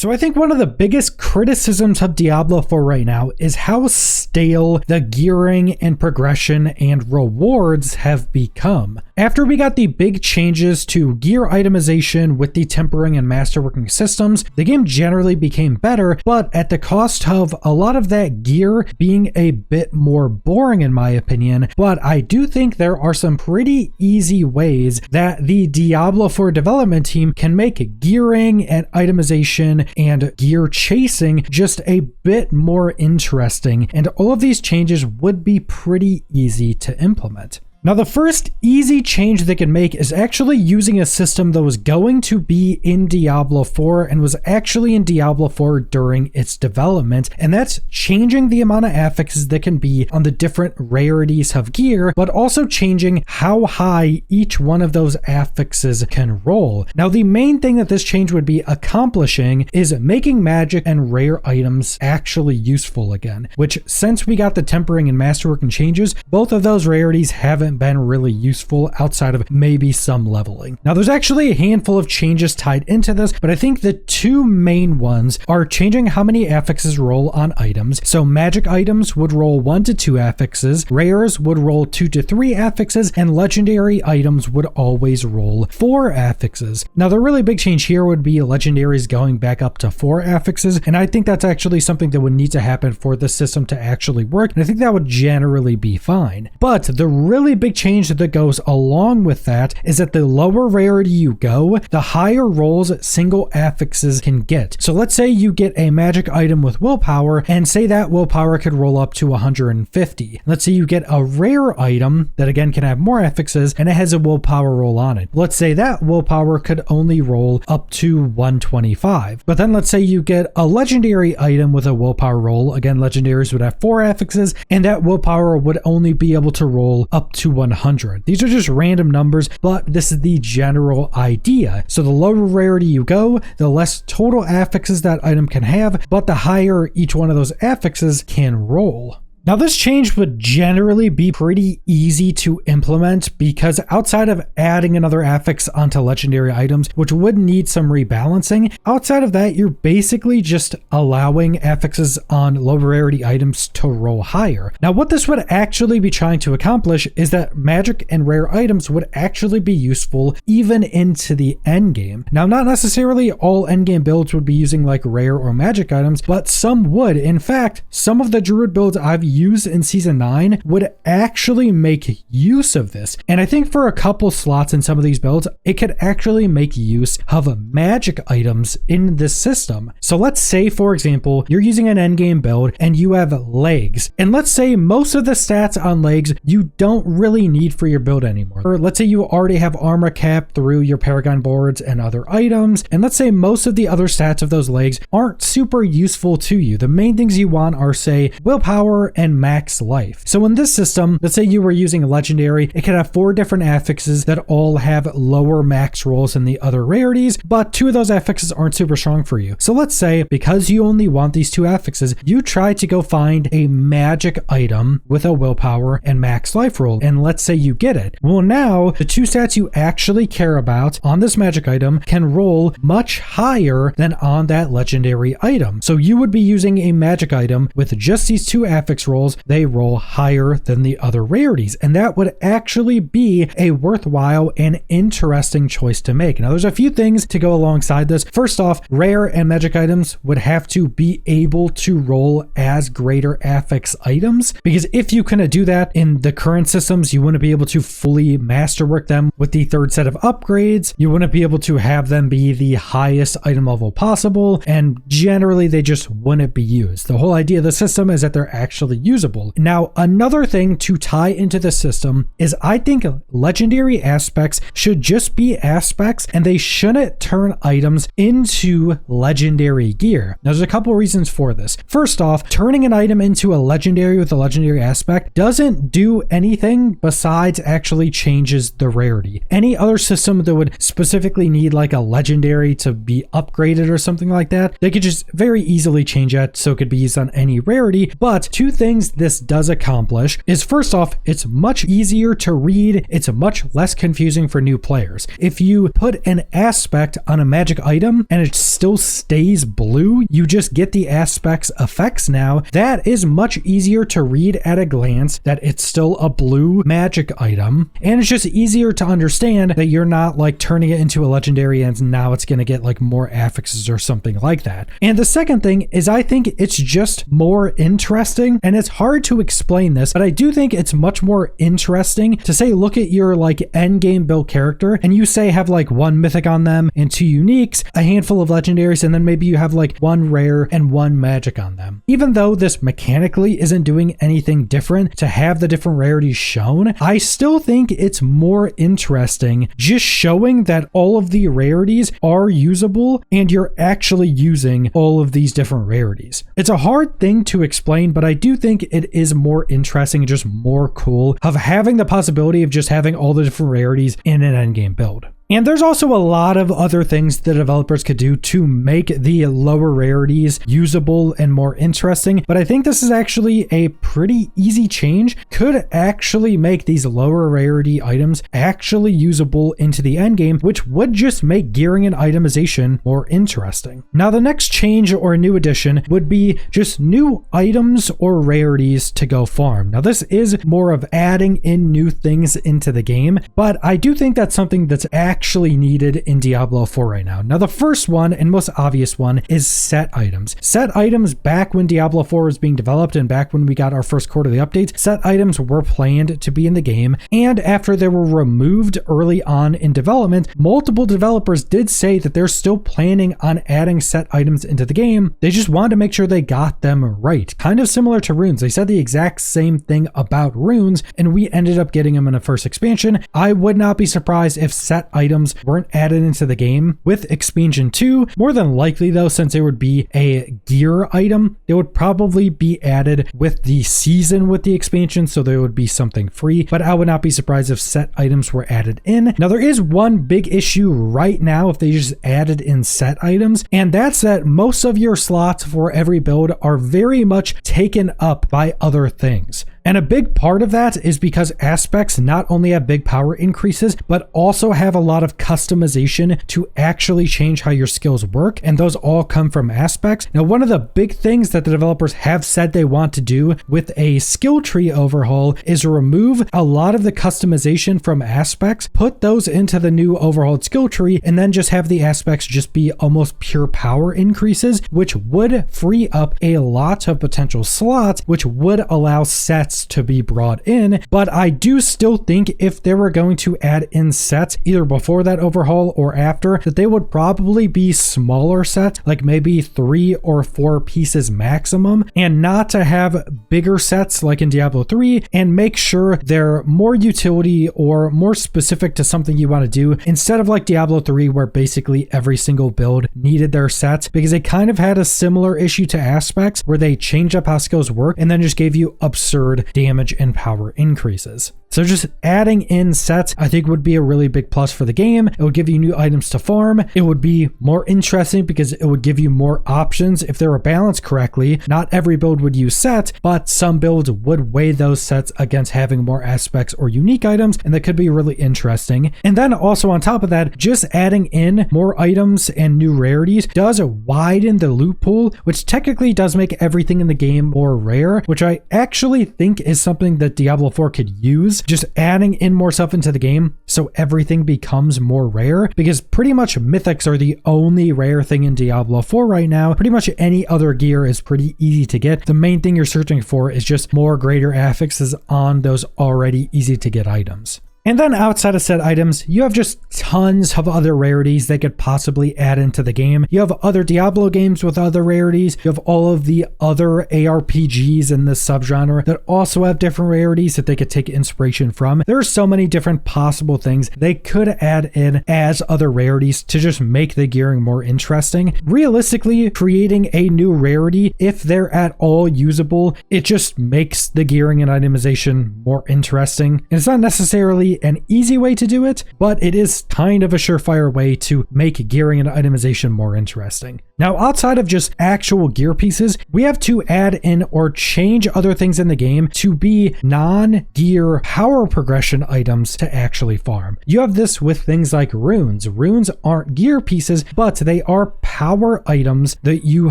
So I think one of the biggest criticisms of Diablo 4 right now is how stale the gearing and progression and rewards have become. After we got the big changes to gear itemization with the tempering and masterworking systems, the game generally became better, but at the cost of a lot of that gear being a bit more boring in my opinion. But I do think there are some pretty easy ways that the Diablo 4 development team can make gearing and itemization and gear chasing just a bit more interesting, and all of these changes would be pretty easy to implement. Now, the first easy change they can make is actually using a system that was going to be in Diablo 4 and was actually in Diablo 4 during its development, and that's changing the amount of affixes that can be on the different rarities of gear, but also changing how high each one of those affixes can roll. Now, the main thing that this change would be accomplishing is making magic and rare items actually useful again, which since we got the tempering and masterworking changes, both of those rarities haven't been really useful outside of maybe some leveling. Now, there's actually a handful of changes tied into this, but I think the two main ones are changing how many affixes roll on items. So magic items would roll 1 to 2 affixes, rares would roll 2 to 3 affixes, and legendary items would always roll 4 affixes. Now, the really big change here would be legendaries going back up to 4 affixes, and I think that's actually something that would need to happen for the system to actually work, and I think that would generally be fine. But the really big change that goes along with that is that the lower rarity you go, the higher rolls single affixes can get. So let's say you get a magic item with willpower, and say that willpower could roll up to 150. Let's say you get a rare item that again can have more affixes and it has a willpower roll on it. Let's say that willpower could only roll up to 125. But then let's say you get a legendary item with a willpower roll. Again, legendaries would have 4 affixes, and that willpower would only be able to roll up to 100. These are just random numbers, but this is the general idea. So the lower rarity you go, the less total affixes that item can have, but the higher each one of those affixes can roll. Now, this change would generally be pretty easy to implement because outside of adding another affix onto legendary items, which would need some rebalancing, outside of that, you're basically just allowing affixes on low rarity items to roll higher. Now, what this would actually be trying to accomplish is that magic and rare items would actually be useful even into the end game. Now, not necessarily all end game builds would be using like rare or magic items, but some would. In fact, some of the druid builds I've used in season 9 would actually make use of this. And I think for a couple slots in some of these builds, it could actually make use of magic items in this system. So let's say, for example, you're using an endgame build and you have legs. And let's say most of the stats on legs you don't really need for your build anymore. Or let's say you already have armor cap through your paragon boards and other items. And let's say most of the other stats of those legs aren't super useful to you. The main things you want are, say, willpower and max life. So in this system, let's say you were using a legendary, it could have 4 different affixes that all have lower max rolls than the other rarities, but 2 of those affixes aren't super strong for you. So let's say because you only want these 2 affixes, you try to go find a magic item with a willpower and max life roll, and let's say you get it. Well, now the 2 stats you actually care about on this magic item can roll much higher than on that legendary item. So you would be using a magic item with just these 2 affix rolls, they roll higher than the other rarities, and that would actually be a worthwhile and interesting choice to make. Now, there's a few things to go alongside this. First off, rare and magic items would have to be able to roll as greater affix items, because if you couldn't do that in the current systems, you wouldn't be able to fully masterwork them with the 3rd set of upgrades. You wouldn't be able to have them be the highest item level possible, and generally they just wouldn't be used. The whole idea of the system is that they're actually usable. Now, another thing to tie into the system is I think legendary aspects should just be aspects and they shouldn't turn items into legendary gear. Now, there's a couple reasons for this. First off, turning an item into a legendary with a legendary aspect doesn't do anything besides actually changes the rarity. Any other system that would specifically need like a legendary to be upgraded or something like that, they could just very easily change that so it could be used on any rarity. But 2 things things this does accomplish is, first off, it's much easier to read. It's much less confusing for new players. If you put an aspect on a magic item and it still stays blue, you just get the aspect's effects now. That is much easier to read at a glance that it's still a blue magic item. And it's just easier to understand that you're not like turning it into a legendary and now it's going to get like more affixes or something like that. And the second thing is, I think it's just more interesting, and it's hard to explain this, but I do think it's much more interesting to say, look at your like end game build character and you say have like 1 mythic on them and 2 uniques, a handful of legendaries, and then maybe you have like 1 rare and 1 magic on them. Even though this mechanically isn't doing anything different to have the different rarities shown, I still think it's more interesting just showing that all of the rarities are usable and you're actually using all of these different rarities. It's a hard thing to explain, but I do think it is more interesting and just more cool of having the possibility of just having all the different rarities in an endgame build. And there's also a lot of other things the developers could do to make the lower rarities usable and more interesting, but I think this is actually a pretty easy change. Could actually make these lower rarity items actually usable into the endgame, which would just make gearing and itemization more interesting. Now, the next change or new addition would be just new items or rarities to go farm. Now, this is more of adding in new things into the game, but I do think that's something that's actually needed in Diablo 4 right now. Now, the first one and most obvious one is set items. Set items, back when Diablo 4 was being developed and back when we got our first quarterly updates, set items were planned to be in the game, and after they were removed early on in development, multiple developers did say that they're still planning on adding set items into the game. They just wanted to make sure they got them right. Kind of similar to runes. They said the exact same thing about runes, and we ended up getting them in the first expansion. I would not be surprised if set items weren't added into the game with expansion 2. More than likely though, since it would be a gear item, it would probably be added with the season with the expansion, so there would be something free, but I would not be surprised if set items were added in. Now, there is one big issue right now if they just added in set items, and that's that most of your slots for every build are very much taken up by other things. And a big part of that is because aspects not only have big power increases, but also have a lot of customization to actually change how your skills work. And those all come from aspects. Now, one of the big things that the developers have said they want to do with a skill tree overhaul is remove a lot of the customization from aspects, put those into the new overhauled skill tree, and then just have the aspects just be almost pure power increases, which would free up a lot of potential slots, which would allow sets to be brought in. But I do still think if they were going to add in sets either before that overhaul or after, that they would probably be smaller sets, like maybe 3 or 4 pieces maximum, and not to have bigger sets like in Diablo 3, and make sure they're more utility or more specific to something you want to do, instead of like Diablo 3 where basically every single build needed their sets, because they kind of had a similar issue to aspects where they changed up how skills work and then just gave you absurd damage and power increases. So just adding in sets, I think, would be a really big plus for the game. It would give you new items to farm. It would be more interesting because it would give you more options if they were balanced correctly. Not every build would use sets, but some builds would weigh those sets against having more aspects or unique items, and that could be really interesting. And then also on top of that, just adding in more items and new rarities does widen the loot pool, which technically does make everything in the game more rare, which I actually think is something that Diablo 4 could use. Just adding in more stuff into the game so everything becomes more rare, because pretty much mythics are the only rare thing in Diablo 4 right now. Pretty much any other gear is pretty easy to get. The main thing you're searching for is just more greater affixes on those already easy to get items. And then outside of set items, you have just tons of other rarities they could possibly add into the game. You have other Diablo games with other rarities. You have all of the other ARPGs in this subgenre that also have different rarities that they could take inspiration from. There are so many different possible things they could add in as other rarities to just make the gearing more interesting. Realistically, creating a new rarity, if they're at all usable, it just makes the gearing and itemization more interesting. And it's not necessarily necessarily an easy way to do it, but it is kind of a surefire way to make gearing and itemization more interesting. Now, outside of just actual gear pieces, we have to add in or change other things in the game to be non-gear power progression items to actually farm. You have this with things like runes. Runes aren't gear pieces, but they are power items that you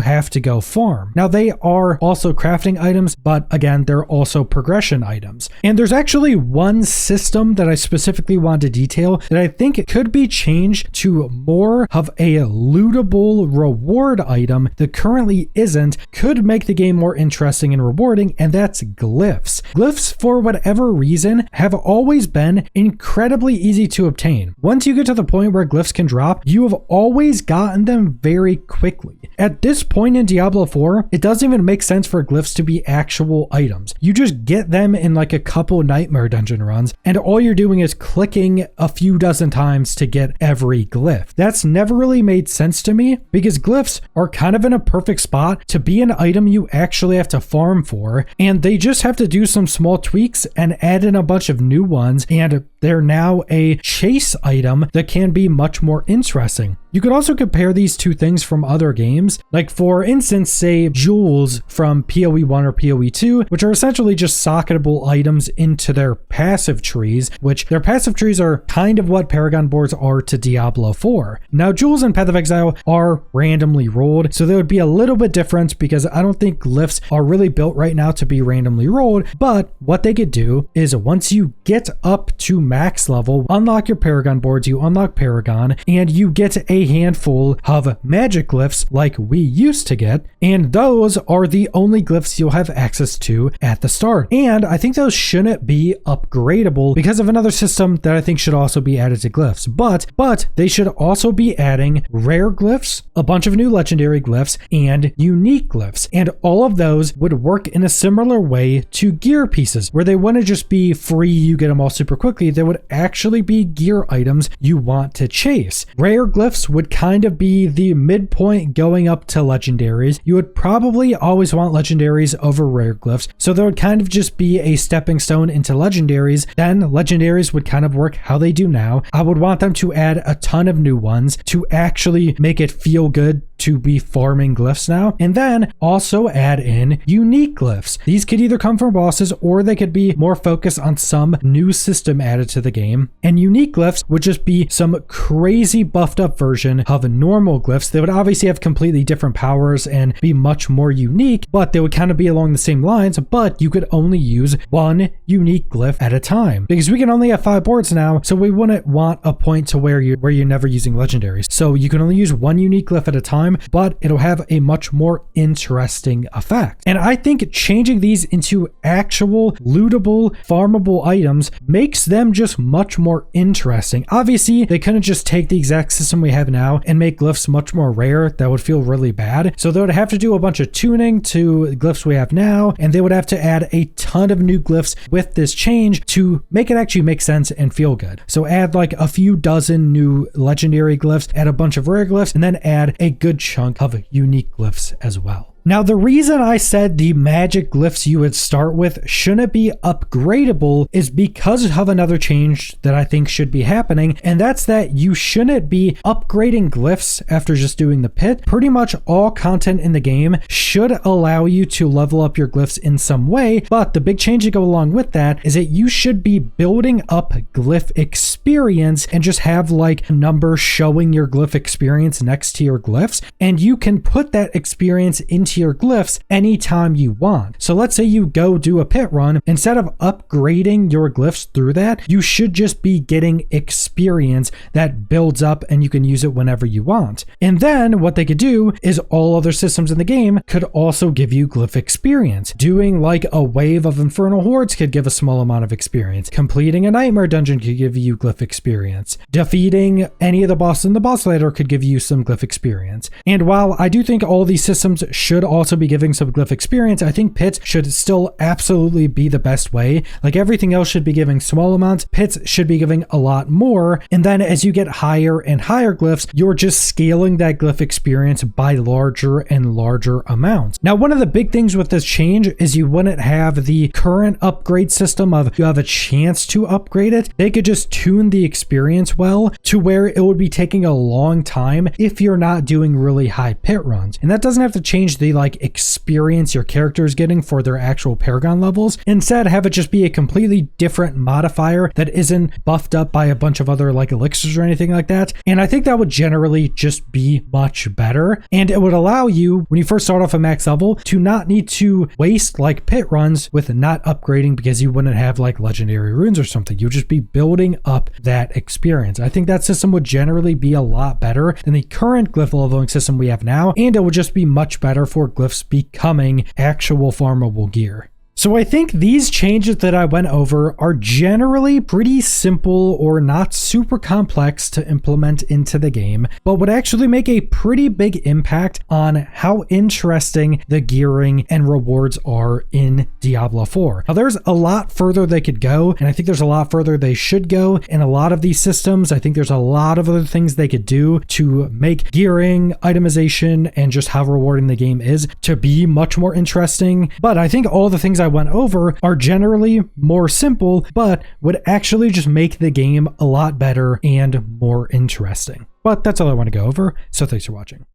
have to go farm. Now, they are also crafting items, but again, they're also progression items. And there's actually one system that I specifically want to detail that I think it could be changed to more of a lootable reward item that currently isn't, could make the game more interesting and rewarding, and that's glyphs. Glyphs, for whatever reason, have always been incredibly easy to obtain. Once you get to the point where glyphs can drop, you have always gotten them very quickly. At this point in Diablo 4, it doesn't even make sense for glyphs to be actual items. You just get them in like a couple nightmare dungeon runs, and all you're doing is clicking a few dozen times to get every glyph. That's never really made sense to me, because glyphs are kind of in a perfect spot to be an item you actually have to farm for, and they just have to do some small tweaks and add in a bunch of new ones, and they're now a chase item that can be much more interesting. You could also compare these two things from other games, like for instance, say jewels from PoE 1 or PoE 2, which are essentially just socketable items into their passive trees, which their passive trees are kind of what Paragon boards are to Diablo 4. Now, jewels in Path of Exile are randomly rolled, so they would be a little bit different because I don't think glyphs are really built right now to be randomly rolled, but what they could do is once you get up to max level, unlock your Paragon boards, you unlock Paragon, and you get a handful of magic glyphs like we used to get, and those are the only glyphs you'll have access to at the start. And I think those shouldn't be upgradable because of another system that I think should also be added to glyphs, but they should also be adding rare glyphs, a bunch of new legendary glyphs, and unique glyphs, and all of those would work in a similar way to gear pieces, where they wouldn't just be free, you get them all super quickly, they would actually be gear items you want to chase. Rare glyphs would kind of be the midpoint going up to legendaries. You would probably always want legendaries over rare glyphs, so there would kind of just be a stepping stone into legendaries. Then legendaries would kind of work how they do now. I would want them to add a ton of new ones to actually make it feel good to be farming glyphs now, and then also add in unique glyphs. These could either come from bosses or they could be more focused on some new system added to the game. And unique glyphs would just be some crazy buffed up version of normal glyphs. They would obviously have completely different powers and be much more unique, but they would kind of be along the same lines, but you could only use one unique glyph at a time, because we can only have 5 boards now, so we wouldn't want a point to where you're never using legendaries. So you can only use one unique glyph at a time, but it'll have a much more interesting effect. And I think changing these into actual lootable, farmable items makes them just much more interesting. Obviously, they couldn't just take the exact system we have now and make glyphs much more rare. That would feel really bad. So they would have to do a bunch of tuning to the glyphs we have now, and they would have to add a ton of new glyphs with this change to make it actually make sense and feel good. So add like a few dozen new legendary glyphs, add a bunch of rare glyphs, and then add a good chunk of unique glyphs as well. Now, the reason I said the magic glyphs you would start with shouldn't be upgradable is because of another change that I think should be happening, and that's that you shouldn't be upgrading glyphs after just doing the pit. Pretty much all content in the game should allow you to level up your glyphs in some way, but the big change to go along with that is that you should be building up glyph experience and just have like a number showing your glyph experience next to your glyphs, and you can put that experience into your glyphs anytime you want. So let's say you go do a pit run, instead of upgrading your glyphs through that, you should just be getting experience that builds up and you can use it whenever you want. And then what they could do is all other systems in the game could also give you glyph experience. Doing like a wave of infernal hordes could give a small amount of experience. Completing a nightmare dungeon could give you glyph experience. Defeating any of the bosses in the boss ladder could give you some glyph experience. And while I do think all these systems should should also be giving some glyph experience. I think pits should still absolutely be the best way. Like everything else should be giving small amounts, pits should be giving a lot more. And then as you get higher and higher glyphs, you're just scaling that glyph experience by larger and larger amounts. Now, one of the big things with this change is you wouldn't have the current upgrade system of you have a chance to upgrade it. They could just tune the experience well to where it would be taking a long time if you're not doing really high pit runs. And that doesn't have to change the like experience your character is getting for their actual Paragon levels. Instead, have it just be a completely different modifier that isn't buffed up by a bunch of other like elixirs or anything like that. And I think that would generally just be much better. And it would allow you, when you first start off a max level, to not need to waste like pit runs with not upgrading because you wouldn't have like legendary runes or something. You'll just be building up that experience. I think that system would generally be a lot better than the current glyph leveling system we have now, and it would just be much better for glyphs becoming actual farmable gear. So I think these changes that I went over are generally pretty simple or not super complex to implement into the game, but would actually make a pretty big impact on how interesting the gearing and rewards are in Diablo 4. Now there's a lot further they could go, and I think there's a lot further they should go in a lot of these systems. I think there's a lot of other things they could do to make gearing, itemization, and just how rewarding the game is to be much more interesting. But I think all the things I went over are generally more simple, but would actually just make the game a lot better and more interesting. But that's all I want to go over, so thanks for watching.